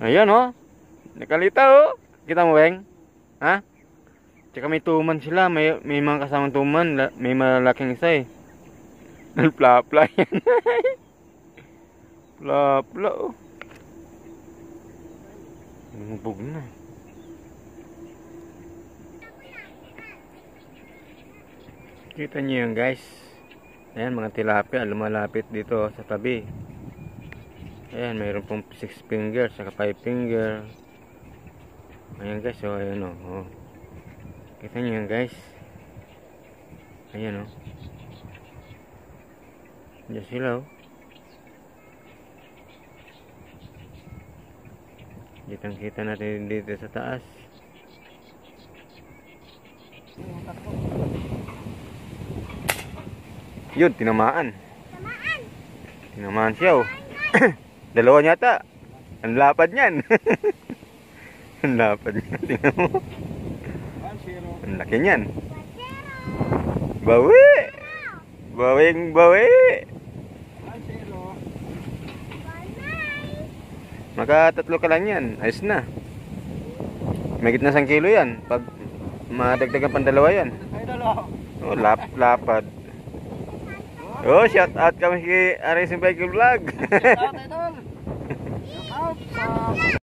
Ayan oh. Nakalita oh. Kita mo, Beng? Ha? Tsaka may tuman sila. May mga kasamang tuman. May malaking isa eh. Nalpla-pla yan. Pla-pla oh. Lumubog na. Kita nyo yun guys. Ayan mga tilapia. Lumalapit dito sa tabi. Ayan, mayroon pong 6 finger, saka 5 finger. Ayan guys, oh, ayan oh. Oh. Kita nyo yan guys. Ayan oh. Diyan sila oh. Kitang-kita natin dito sa taas. Yun, tinamaan. Tinamaan siya oh. Dalawa yata. Ang lapad niyan. Ang lapad niyan. Tingnan mo. Ang laki niyan. Bawi. Bawing bawi. Maka 3 ka lang yan. Ayos na. May gitna 1 kilo yan. Pag madagdagan pang 2 yan. Oh, lapad. Oh, shout out kami kay Aris Bike Vlog.